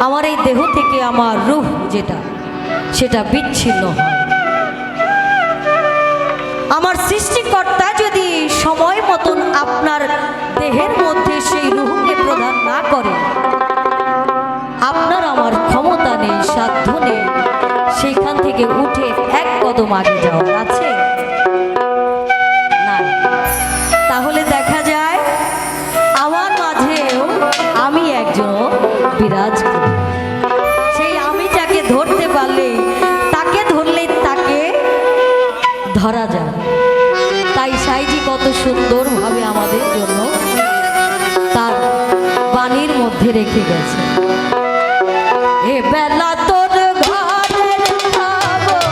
আমার এই দেহ থেকে আমার রূহ যেটা সেটা বিচ্ছিন্ন হয়। আমার সৃষ্টিকর্তা যদি সময় মতন আপনার দেহের মধ্যে সেই রূহকে প্রদান না করে, আপনার আমার ক্ষমতা নেই, সাধ্য নেই সেইখান থেকে উঠে এক কদম আগে যাওয়ার আছে না। তাহলে দেখা যায় আমার মাঝেও আমি একজন বিরাজ করি। সেই আমিটাকে ধরতে পারলে, তাকে ধরলে তাকে ধরা যায়। তাই সাইজি কত সুন্দরভাবে আমাদের জন্য তার বাণীর মধ্যে রেখে গেছে, এ বেলা তোর ঘরের খবর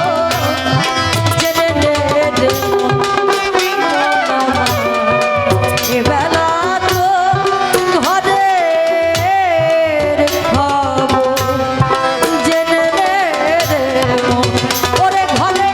জেনে নে রে মন, এ বেলা তোর ঘরের খবর জেনে নে রে মন, ওরে ঘরে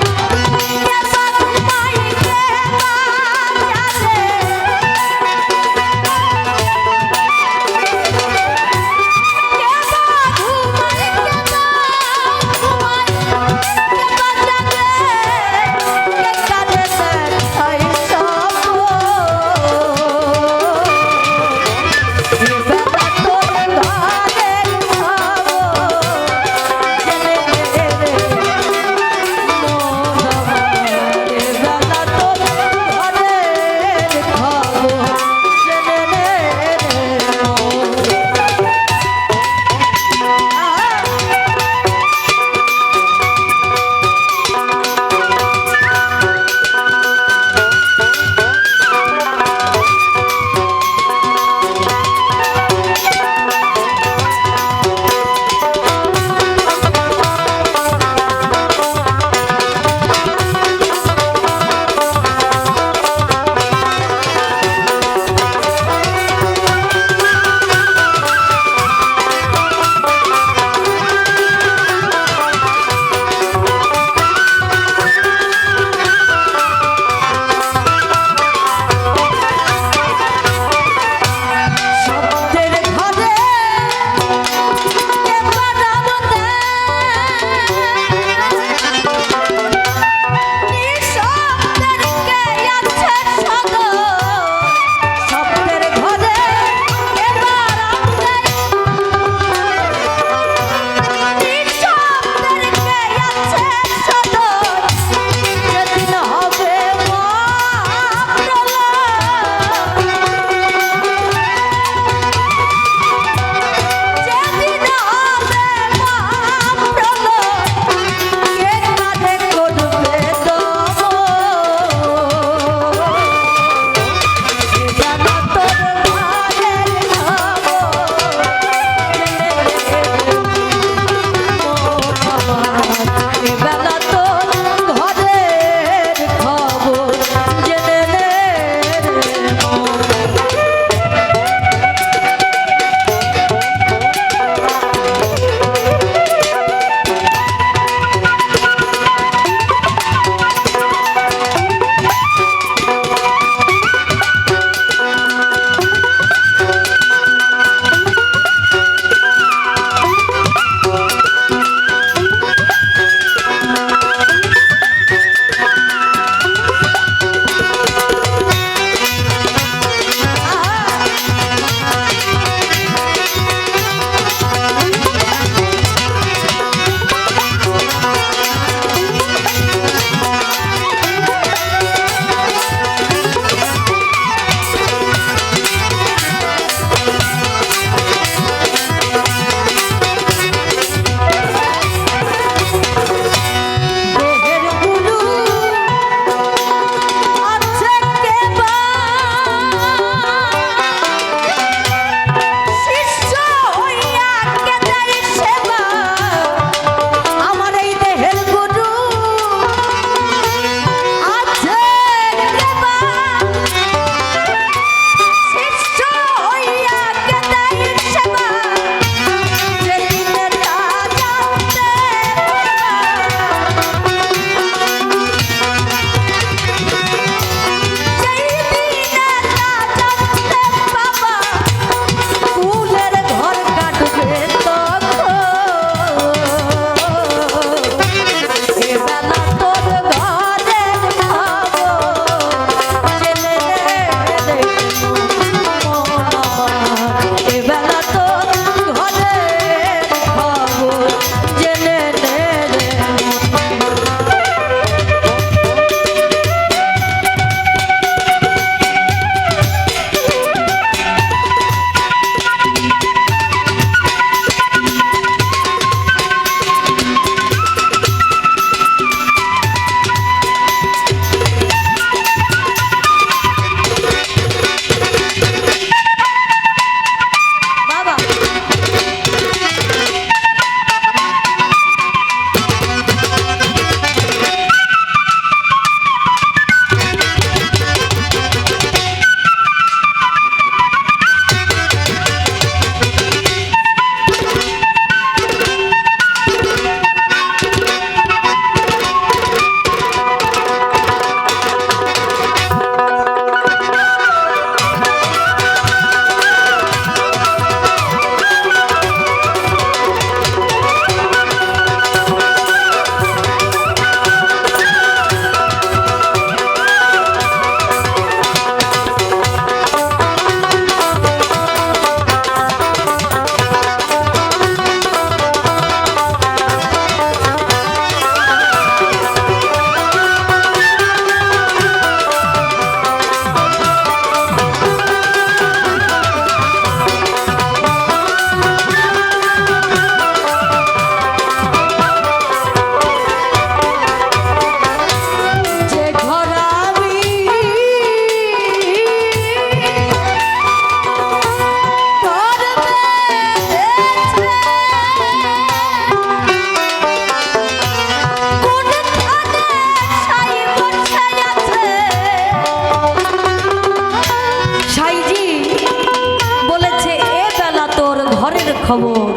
খবর,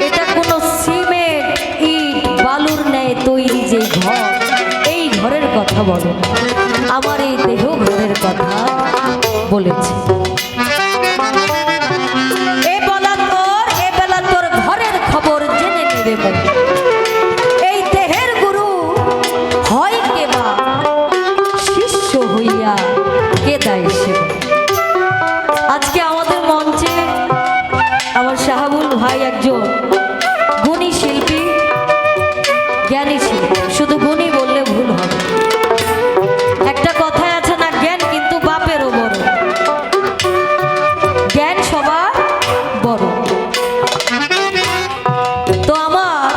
এটা কোনো সিমেন্ট ইট বালুর ন্যায় তৈরি যে ঘর, এই ঘরের কথা বলো, আমার এই দেহ ঘরের কথা বলেছে। এ বেলা তোর ঘরের খবর জেনে নেবে বলে। এই দেহের গুরু হয় কেবা শিষ্য হইয়া কে দেয় সেবা। আজকে আমাদের মঞ্চে আমার শাহাবুল ভাই একজন গুণী শিল্পী, জ্ঞানী শিল্পী। শুধু গুণী বললে ভুল হবে। একটা কথায় আছে না, জ্ঞান কিন্তু বাপেরও বড়, জ্ঞান সবার বড়। তো আমার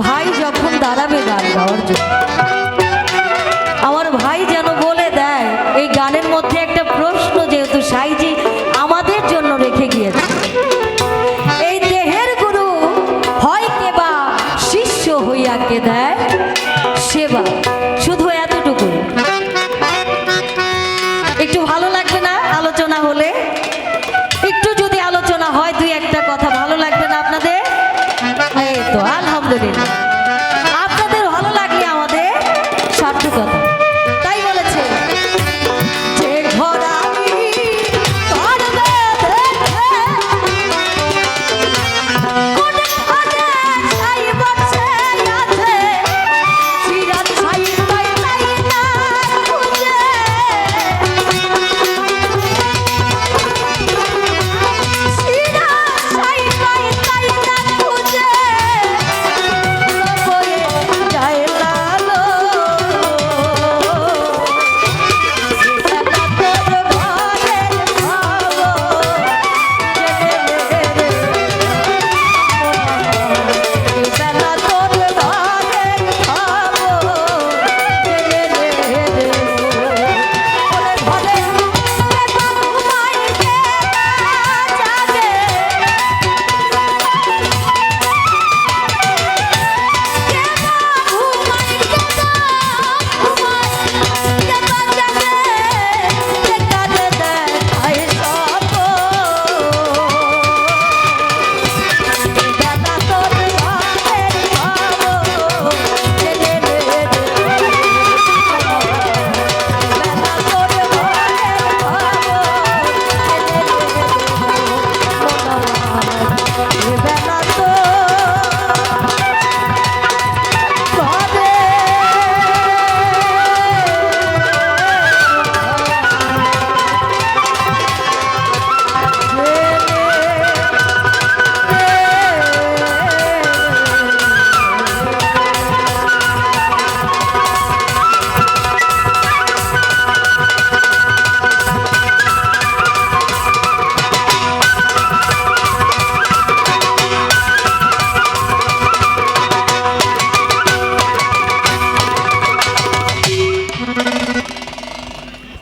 ভাই যখন দাঁড়াবে গান গাওয়ার জন্য, আমার ভাই যেন বলে দেয় এই গানের মধ্যে একটা প্রশ্ন, যেহেতু সাইজি আমাদের জন্য রেখে গিয়েছে, এই দেহের গুরু হয় কেবা শিষ্য হইয়া কে দেয় সেবা। শুধু এতটুকু। একটু ভালো লাগবে না আলোচনা হলে? একটু যদি আলোচনা হয়, দুই একটা কথা ভালো লাগবে না আপনাদের? এই তো আলহামদুলিল্লাহ, আপনাদের ভালো লাগলে আমাদের সার্থকতা। তাই বলেছে যে ঘর আমি তোর বেঁধেছে, কোন ফাঁদে ছাই বসে আছে, চিরাত ছাই পাই নাই না খুঁজে, চিরাত ছাই পাই নাই না খুঁজে, বয়ে যায় লালো।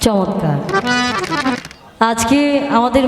চমৎকার। আজকে আমাদের